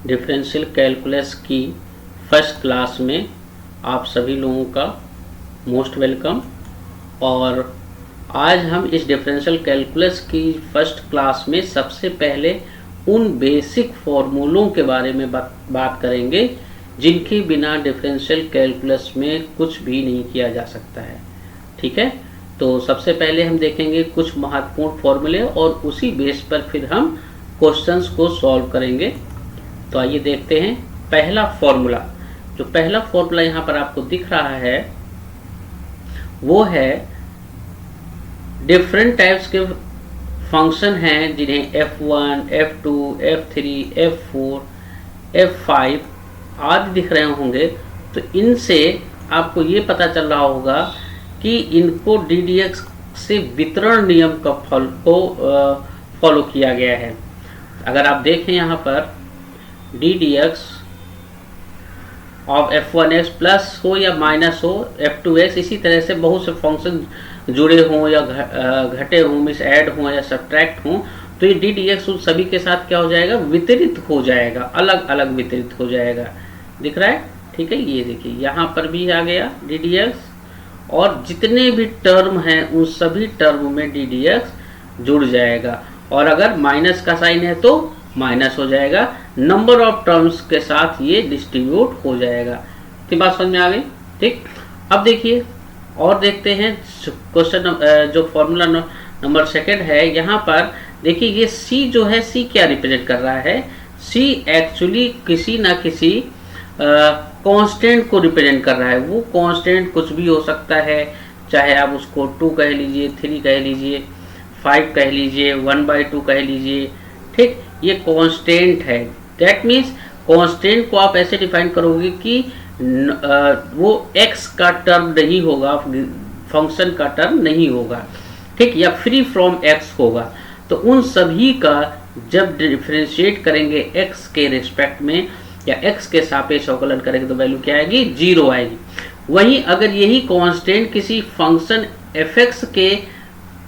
Differential calculus की first class में आप सभी लोगों का मोस्ट वेलकम। और आज हम इस डिफरेंशियल कैलकुलस की फर्स्ट क्लास में सबसे पहले उन बेसिक फॉर्मूलों के बारे में बात करेंगे जिनके बिना डिफरेंशियल कैलकुलस में कुछ भी नहीं किया जा सकता है। ठीक है, तो सबसे पहले हम देखेंगे कुछ महत्वपूर्ण फॉर्मूले और उसी बेस पर फिर हम क्वेश्चंस को सॉल्व करेंगे। तो आइए देखते हैं पहला फॉर्मूला। जो पहला फॉर्मूला यहाँ पर आपको दिख रहा है वो है डिफरेंट टाइप्स के फंक्शन हैं जिन्हें f1, f2, f3, f4, f5 आदि दिख रहे होंगे। तो इनसे आपको ये पता चल रहा होगा कि इनको ddx से वितरण नियम का फॉलो किया गया है। अगर आप देखें यहाँ पर ddx ऑफ f1x प्लस हो या माइनस हो f2x, इसी तरह से बहुत से फंक्शन जुड़े हों या घटे हों, मिस ऐड हों या सब्ट्रैक्ट हों, तो ये ddx उन सभी के साथ क्या हो जाएगा, वितरित हो जाएगा, अलग अलग वितरित हो जाएगा। दिख रहा है? ठीक है, ये देखिए यहाँ पर भी आ गया ddx और जितने भी टर्म हैं उन सभी टर्म में ddx जुड़ जाएगा। और अगर माइनस का साइन है तो माइनस हो जाएगा, नंबर ऑफ टर्म्स के साथ ये डिस्ट्रीब्यूट हो जाएगा। तो बात समझ में आ गई? ठीक, अब देखिए और देखते हैं क्वेश्चन जो फॉर्मूला नंबर सेकंड है। यहाँ पर देखिए ये c जो है, c क्या रिप्रेजेंट कर रहा है? c एक्चुअली किसी ना किसी कांस्टेंट को रिप्रेजेंट कर रहा है। वो कांस्टेंट कुछ भी हो सकता है, चाहे आप उसको 2 कह लीजिए, 3 कह लीजिए, 5 कह लीजिए, 1/2 कह लीजिए। ठीक, ये कांस्टेंट है। दैट मीन्स कांस्टेंट को आप ऐसे डिफाइन करोगे कि वो x का टर्म नहीं होगा, फंक्शन का टर्म नहीं होगा, ठीक, या फ्री फ्रॉम x होगा। तो उन सभी का जब डिफरेंशिएट करेंगे x के रिस्पेक्ट में या x के सापेक्ष अवकलन करेंगे तो वैल्यू क्या आएगी? 0 आएगी। वहीं अगर यही कांस्टेंट किसी फंक्शन f(x) के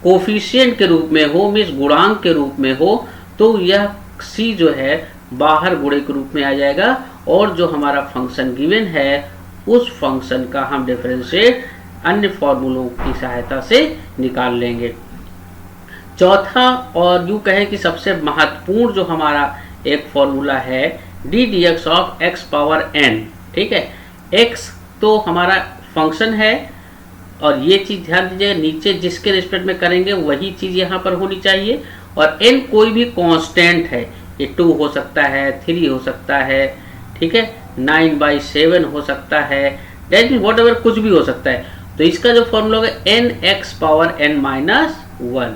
कोफिशिएंट के रूप में हो, मीन्स गुणांक के रूप में हो, तो यह c जो है बाहर गुणे के रूप में आ जाएगा और जो हमारा फंक्शन गिवन है उस फंक्शन का हम डिफरेंशिएट अन्य फॉर्मूलों की सहायता से निकाल लेंगे। चौथा और यूं कहें कि सबसे महत्वपूर्ण जो हमारा एक फॉर्मूला है ddx of x power n। ठीक है, x तो हमारा फंक्शन है और ये चीज ध्यान दीजिएगा, नीचे जिसके रिस्पेक्ट में करेंगे वही चीज यहाँ पर होनी चाहिए। और n कोई भी कांस्टेंट है, ये 2 हो सकता है, 3 हो सकता है, ठीक है, 9/7 हो सकता है, दैट मीन्स व्हाटएवर कुछ भी हो सकता है। तो इसका जो फॉर्मूला होगा nx पावर n-1,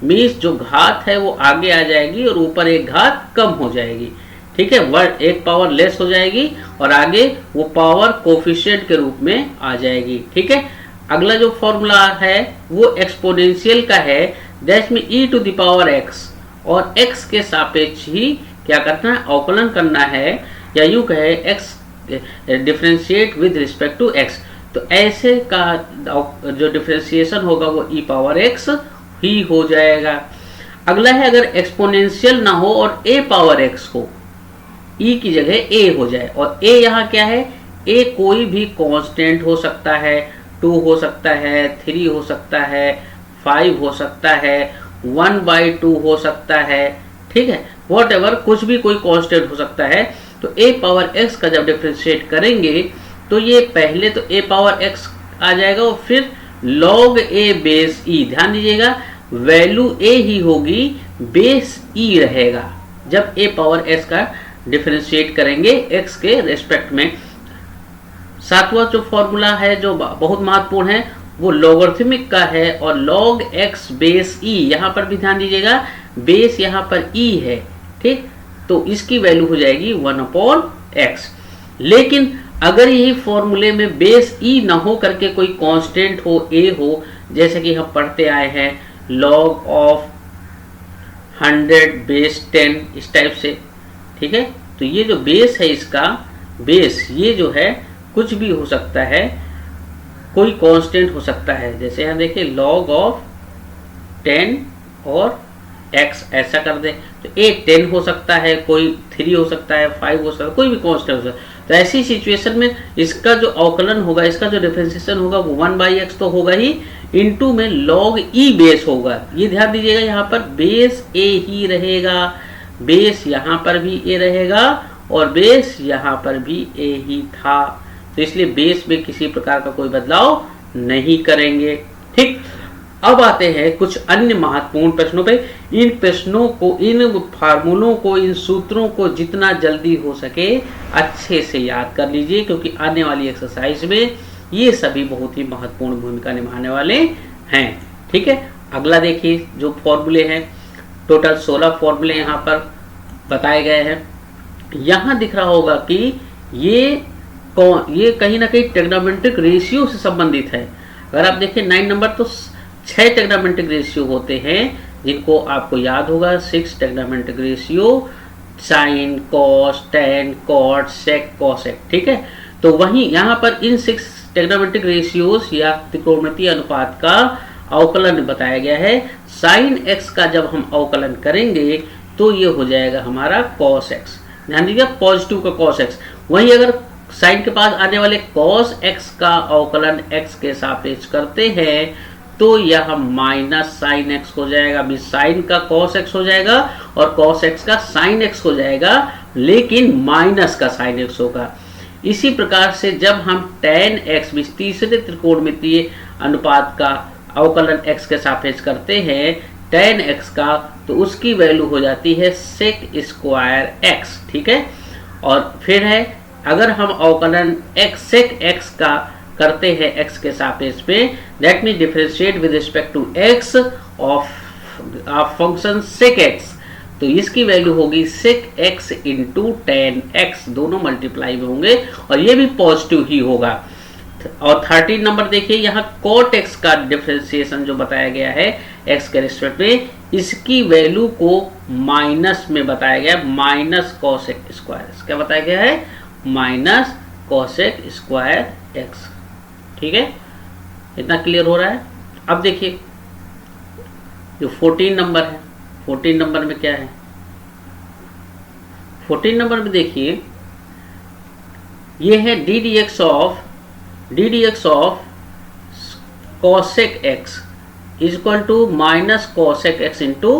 मीन्स जो घात है वो आगे आ जाएगी और ऊपर एक घात कम हो जाएगी। ठीक है, वर्ड एक पावर लेस हो जाएगी और आगे वो पावर कोफिशिएंट के रूप में आ जाएगी। ठीक है, अगला जो फॉर्मूला है वो एक्सपोनेंशियल का है, दैट में e to the power x और x के सापेक्ष ही क्या करना है, अवकलन करना है, या यूं कहे x differentiate with respect to x। तो ऐसे का जो डिफरेंशिएशन होगा वो e पावर x ही हो जाएगा। अगला है अगर एक्सपोनेंशियल ना हो और a पावर x हो, e की जगह a हो जाए, और a यहाँ क्या है, a कोई भी कांस्टेंट हो सकता है, 2 हो सकता है, 3 हो सकता है, 5 हो सकता है, 1/2 हो सकता है, ठीक है, व्हाटएवर कुछ भी कोई कांस्टेंट हो सकता है। तो a पावर x का जब डिफरेंशिएट करेंगे तो ये पहले तो a पावर x आ जाएगा और फिर log a बेस e। ध्यान दीजिएगा वैल्यू a ही होगी, बेस e रहेगा जब a पावर x का डिफरेंशिएट करेंगे x के रेस्पेक्ट में। सातवां जो फॉर्मूला है जो बहुत महत्वपूर्ण है वो लॉगरिथमिक का है और log x बेस e, यहाँ पर भी ध्यान दीजिएगा बेस यहाँ पर e है, ठीक, तो इसकी वैल्यू हो जाएगी 1/x। लेकिन अगर यही फॉर्मूले में बेस e ना हो करके कोई कांस्टेंट हो, a हो, जैसे कि हम पढ़ते आए हैं log ऑफ 100 बेस 10, इस टाइप से, ठीक है, तो ये जो बेस है इसका बेस ये जो है कुछ भी हो सकता है, कोई कांस्टेंट हो सकता है। जैसे यहाँ देखिए log ऑफ 10 और x ऐसा कर दें तो a 10 हो सकता है, कोई 3 हो सकता है, 5 हो सकता है, कोई भी कांस्टेंट हो सकता है। तो ऐसी सिचुएशन में इसका जो अवकलन होगा, इसका जो डिफरेंशिएशन होगा वो 1/x तो होगा ही, इनटू में log e बेस होगा। ये ध्यान दीजिएगा, यहाँ पर बेस a ही रहेगा, बेस यहाँ पर भी a रहेगा और बेस यहाँ पर भी a ही था, तो इसलिए बेस में किसी प्रकार का कोई बदलाव नहीं करेंगे। ठीक, अब आते हैं कुछ अन्य महत्वपूर्ण प्रश्नों पे। इन प्रश्नों को, इन फार्मूलों को, इन सूत्रों को जितना जल्दी हो सके अच्छे से याद कर लीजिए, क्योंकि आने वाली एक्सरसाइज में ये सभी बहुत ही महत्वपूर्ण भूमिका निभाने वाले हैं। ठीक है, अगला देखिए जो फॉर्मूले हैं, टोटल 16 फॉर्मूले यहाँ पर बताए गए हैं। यहाँ दिख रहा होगा कि ये कहीं ना कहीं ट्रिग्नोमेट्रिक रेशियो से संबंधित है। अगर आप देखें 9 नंबर तो 6 ट्रिग्नोमेट्रिक रेशियो होते हैं, जिनको आपको याद होगा। 6 trigonometric ratio, sine, cos, tan, cot, sec, cosec. ठीक है, तो वहीं यहाँ पर इन 6 ट्रिग्नोमेट्रिक रेशियोज या त्रिकोणमितीय अनुपात का अवकलन बताया गया है। साइन एक्स का जब हम अवकलन करेंगे तो ये हो जाएगा हमारा कॉस एक्स। ध्यान दीजिए, पॉजिटिव का कॉस एक्स। वहीं अगर साइन के पास आने वाले कॉस एक्स का अवकलन एक्स के सापेक्ष करते हैं तो यह माइनस साइन एक्स हो जाएगा। भी साइन का कॉस एक्स हो जाएगा और कॉस एक्स का साइन एक्स हो जाएगा, लेकिन माइनस का साइन एक्स होगा। इसी प्रकार से जब हम टेन एक्स भी तीसरे त्रिकोणमितीय अनुपात का अवकलन एक्स के सापेक्ष करते हैं टेन एक्स का, तो उसकी वैल्यू हो जाती है सेक स्क्वायर एक्स। ठीक है, और फिर है अगर हम अवकलन एक्स सेक एक्स का करते हैं एक्स के सापेक्ष में, that mean differentiate with respect to x of function sec x, तो इसकी वैल्यू होगी sec x into tan x, दोनों मल्टीप्लाई में होंगे और ये भी पॉजिटिव ही होगा। और 13 नंबर देखिए, यहाँ कॉट एक्स का डिफरेंशिएशन जो बताया गया है एक्स के रिस्पेक्ट में, इसकी वैल्यू को माइनस में बताया गया, माइनस कॉसेक स्क्वायर। क्या बताया गया है? Minus cosec square x. ठीक है, इतना क्लियर हो रहा है। अब देखिए जो 14 नंबर है, 14 नंबर में क्या है? 14 नंबर में देखिए ये है d d x of cosec x is equal to minus cosec x into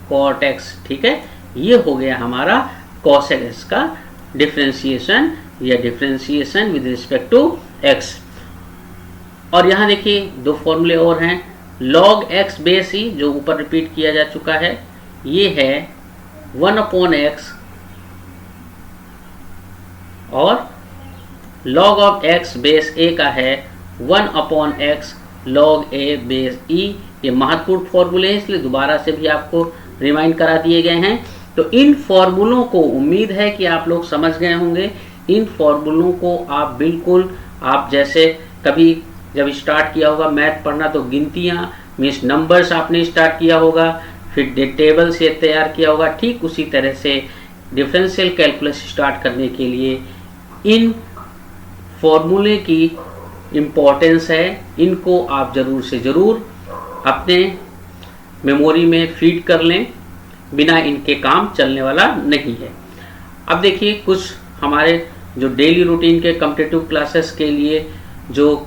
cot x. ठीक है, ये हो गया हमारा कॉसेक एक्स का डिफरेंशिएशन या differentiation with respect to x. और यहाँ देखिए दो फॉर्मूले और हैं, log x बेस ई जो ऊपर रिपीट किया जा चुका है, ये है 1/x और log of x base a का है 1/x log a base e। ये महत्वपूर्ण फॉर्मूले हैं, इसलिए दोबारा से भी आपको रिमाइंड करा दिए गए हैं। तो इन फॉर्मूलों को उम्मीद है कि आप लोग समझ गए होंगे। इन फॉर्मूलों को आप बिल्कुल, आप जैसे कभी जब स्टार्ट किया होगा मैथ पढ़ना तो गिनतियाँ मीन्स नंबर्स आपने स्टार्ट किया होगा, फिर टेबल से तैयार किया होगा, ठीक उसी तरह से डिफरेंशियल कैलकुलस स्टार्ट करने के लिए इन फॉर्मूले की इम्पोर्टेंस है। इनको आप ज़रूर से ज़रूर अपने मेमोरी में फीड कर लें, बिना इनके काम चलने वाला नहीं है। अब देखिए कुछ हमारे जो डेली रूटीन के कॉम्पिटिटिव क्लासेस के लिए जो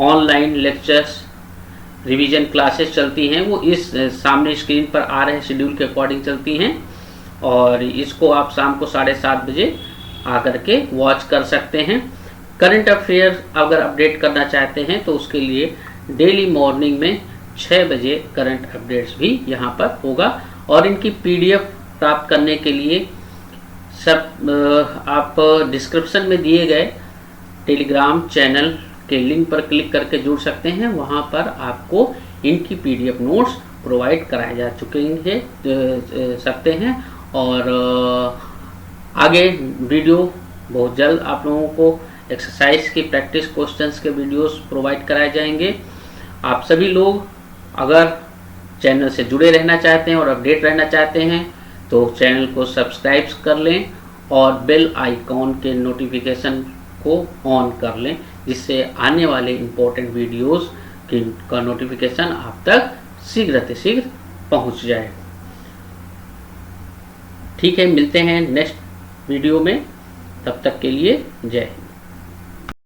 ऑनलाइन लेक्चर्स रिवीजन क्लासेस चलती हैं वो इस सामने स्क्रीन पर आ रहे शेड्यूल के अकॉर्डिंग चलती हैं, और इसको आप शाम को 7:30 बजे आकर के वॉच कर सकते हैं। करंट अफेयर अगर अपडेट करना चाहते हैं तो उसके लिए डेली मॉर्निंग में 6 बजे करंट अपडेट्स भी यहाँ पर होगा। और इनकी PDF प्राप्त करने के लिए सब आप डिस्क्रिप्शन में दिए गए टेलीग्राम चैनल के लिंक पर क्लिक करके जुड़ सकते हैं। वहाँ पर आपको इनकी PDF नोट्स प्रोवाइड कराए जा सकते हैं। और आगे वीडियो बहुत जल्द आप लोगों को एक्सरसाइज की प्रैक्टिस क्वेश्चंस के वीडियोस प्रोवाइड कराए जाएंगे। आप सभी लोग अगर चैनल से जुड़े रहना चाहते हैं और अपडेट रहना चाहते हैं तो चैनल को सब्सक्राइब कर लें और बेल आइकॉन के नोटिफिकेशन को ऑन कर लें, जिससे आने वाले इम्पोर्टेंट वीडियोस का नोटिफिकेशन आप तक शीघ्र से शीघ्र पहुंच जाए। ठीक है, मिलते हैं नेक्स्ट वीडियो में, तब तक के लिए जय हिंद।